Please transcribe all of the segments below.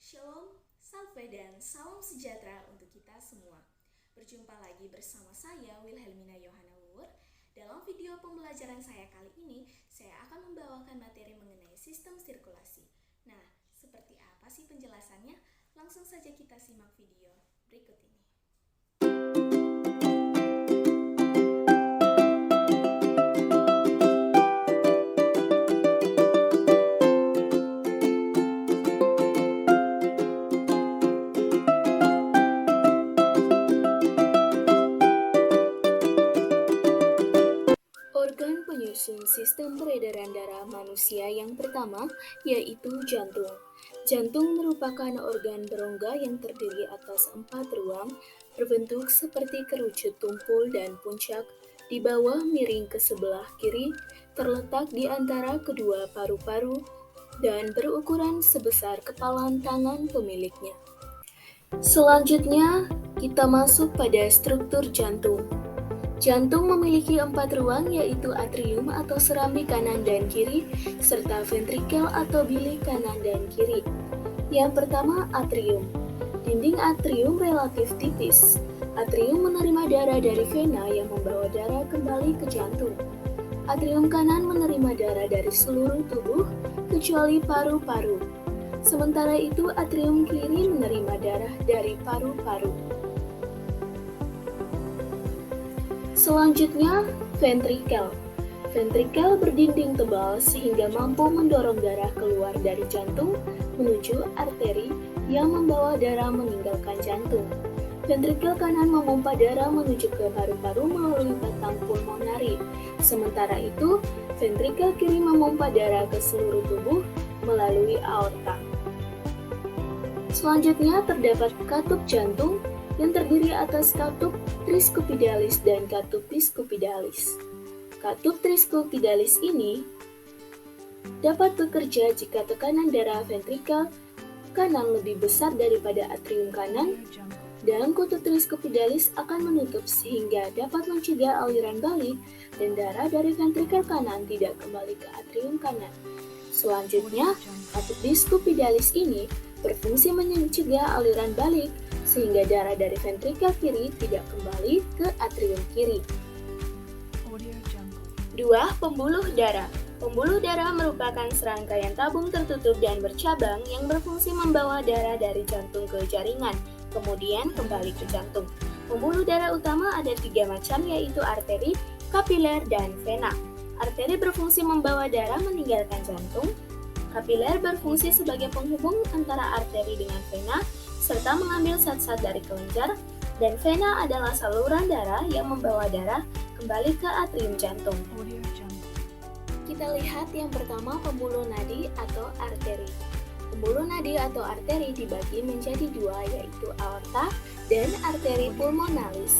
Shalom, salve dan salam sejahtera untuk kita semua. Berjumpa lagi bersama saya Wilhelmina Yohana Wuur. Dalam video pembelajaran saya kali ini, saya akan membawakan materi mengenai sistem sirkulasi. Nah, seperti apa sih penjelasannya? Langsung saja kita simak video berikut ini. Organ penyusun sistem peredaran darah manusia yang pertama yaitu jantung. Jantung merupakan organ berongga yang terdiri atas 4 ruang, berbentuk seperti kerucut tumpul dan puncak, di bawah miring ke sebelah kiri, terletak di antara kedua paru-paru, dan berukuran sebesar kepalan tangan pemiliknya. Selanjutnya, kita masuk pada struktur jantung. Jantung memiliki 4 ruang yaitu atrium atau serambi kanan dan kiri, serta ventrikel atau bilik kanan dan kiri. Yang pertama, atrium. Dinding atrium relatif tipis. Atrium menerima darah dari vena yang membawa darah kembali ke jantung. Atrium kanan menerima darah dari seluruh tubuh, kecuali paru-paru. Sementara itu, atrium kiri menerima darah dari paru-paru. Selanjutnya, ventrikel. Ventrikel berdinding tebal sehingga mampu mendorong darah keluar dari jantung menuju arteri yang membawa darah meninggalkan jantung. Ventrikel kanan memompa darah menuju ke paru-paru melalui batang pulmonari. Sementara itu, ventrikel kiri memompa darah ke seluruh tubuh melalui aorta. Selanjutnya terdapat katup jantung yang terdiri atas katup tricupidalis dan katup biscupidalis. Katup tricupidalis ini dapat bekerja jika tekanan darah ventrikel kanan lebih besar daripada atrium kanan, dan katup tricupidalis akan menutup sehingga dapat mencegah aliran balik dan darah dari ventrikel kanan tidak kembali ke atrium kanan. Selanjutnya, katup biscupidalis ini berfungsi mencegah aliran balik sehingga darah dari ventrikel kiri tidak kembali ke atrium kiri. 2. Pembuluh darah. Pembuluh darah merupakan serangkaian tabung tertutup dan bercabang yang berfungsi membawa darah dari jantung ke jaringan, kemudian kembali ke jantung. Pembuluh darah utama ada 3 macam, yaitu arteri, kapiler, dan vena. Arteri berfungsi membawa darah meninggalkan jantung. Kapiler berfungsi sebagai penghubung antara arteri dengan vena, serta mengambil zat-zat dari kelenjar, dan vena adalah saluran darah yang membawa darah kembali ke atrium jantung. Kita lihat yang pertama, pembuluh nadi atau arteri. Pembuluh nadi atau arteri dibagi menjadi 2, yaitu aorta dan arteri pulmonalis.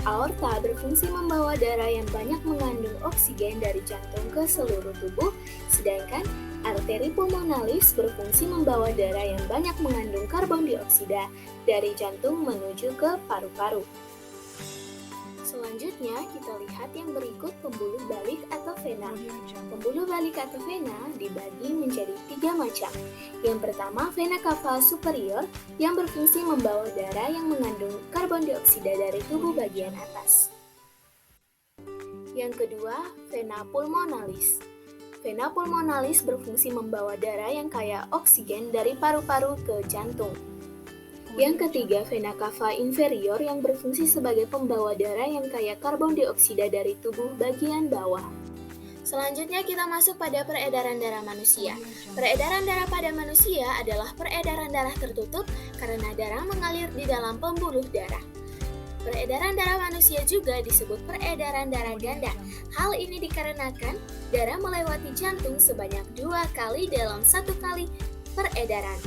Aorta berfungsi membawa darah yang banyak mengandung oksigen dari jantung ke seluruh tubuh, sedangkan arteri pulmonalis berfungsi membawa darah yang banyak mengandung karbon dioksida dari jantung menuju ke paru-paru. Selanjutnya, kita lihat yang berikut, pembuluh balik atau vena. Pembuluh balik atau vena dibagi menjadi 3 macam. Yang pertama, vena cava superior yang berfungsi membawa darah yang mengandung karbon dioksida dari tubuh bagian atas. Yang kedua, vena pulmonalis. Vena pulmonalis berfungsi membawa darah yang kaya oksigen dari paru-paru ke jantung. Yang ketiga, vena cava inferior yang berfungsi sebagai pembawa darah yang kaya karbon dioksida dari tubuh bagian bawah. Selanjutnya kita masuk pada peredaran darah manusia. Peredaran darah pada manusia adalah peredaran darah tertutup karena darah mengalir di dalam pembuluh darah. Peredaran darah manusia juga disebut peredaran darah ganda. Hal ini dikarenakan darah melewati jantung sebanyak 2 kali dalam 1 kali peredaran.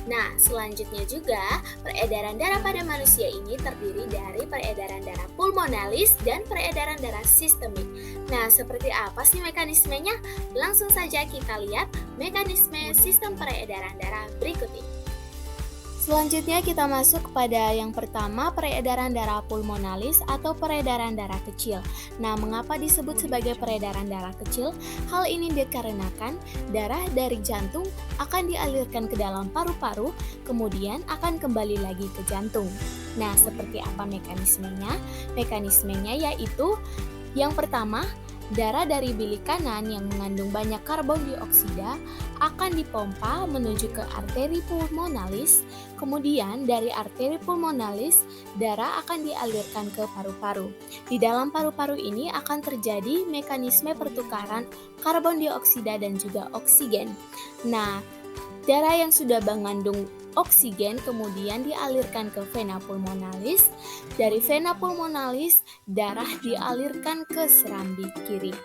Nah, selanjutnya juga, peredaran darah pada manusia ini terdiri dari peredaran darah pulmonalis dan peredaran darah sistemik. Nah, seperti apa sih mekanismenya? Langsung saja kita lihat mekanisme sistem peredaran darah berikut ini. Selanjutnya kita masuk kepada yang pertama, peredaran darah pulmonalis atau peredaran darah kecil. Nah, mengapa disebut sebagai peredaran darah kecil? Hal ini dikarenakan darah dari jantung akan dialirkan ke dalam paru-paru, kemudian akan kembali lagi ke jantung. Nah, seperti apa mekanismenya? Mekanismenya yaitu yang pertama, darah dari bilik kanan yang mengandung banyak karbon dioksida akan dipompa menuju ke arteri pulmonalis. Kemudian dari arteri pulmonalis, darah akan dialirkan ke paru-paru. Di dalam paru-paru ini akan terjadi mekanisme pertukaran karbon dioksida dan juga oksigen. Nah, darah yang sudah mengandung oksigen kemudian dialirkan ke vena pulmonalis. Dari vena pulmonalis, darah dialirkan ke serambi kiri.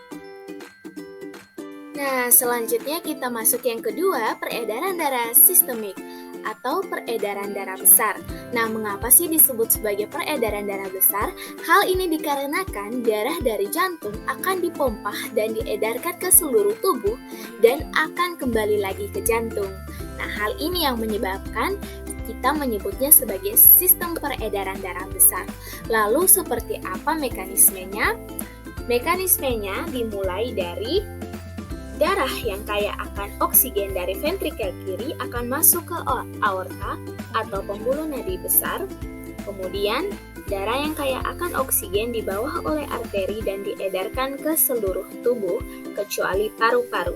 Nah, selanjutnya kita masuk yang kedua, peredaran darah sistemik atau peredaran darah besar. Nah, mengapa sih disebut sebagai peredaran darah besar? Hal ini dikarenakan darah dari jantung akan dipompa dan diedarkan ke seluruh tubuh dan akan kembali lagi ke jantung. Nah, hal ini yang menyebabkan kita menyebutnya sebagai sistem peredaran darah besar. Lalu seperti apa mekanismenya? Mekanismenya dimulai dari darah yang kaya akan oksigen dari ventrikel kiri akan masuk ke aorta atau pembuluh nadi besar. Kemudian, darah yang kaya akan oksigen dibawa oleh arteri dan diedarkan ke seluruh tubuh kecuali paru-paru.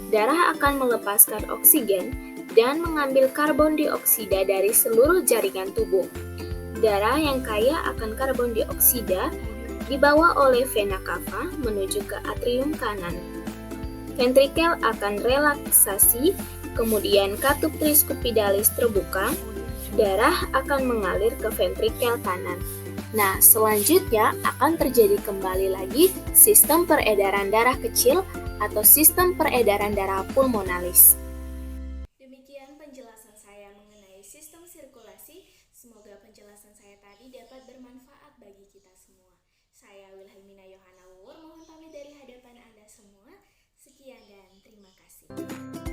Darah akan melepaskan oksigen dan mengambil karbon dioksida dari seluruh jaringan tubuh. Darah yang kaya akan karbon dioksida dibawa oleh vena cava menuju ke atrium kanan. Ventrikel akan relaksasi, kemudian katup tricuspidalis terbuka, darah akan mengalir ke ventrikel kanan. Nah, selanjutnya akan terjadi kembali lagi sistem peredaran darah kecil atau sistem peredaran darah pulmonalis. Demikian penjelasan saya mengenai sistem sirkulasi. Semoga penjelasan saya tadi dapat bermanfaat bagi kita semua. Saya Wilhelmina Yohana Wuwur, mohon pamit dari hadapan Anda semua. Sekian dan terima kasih.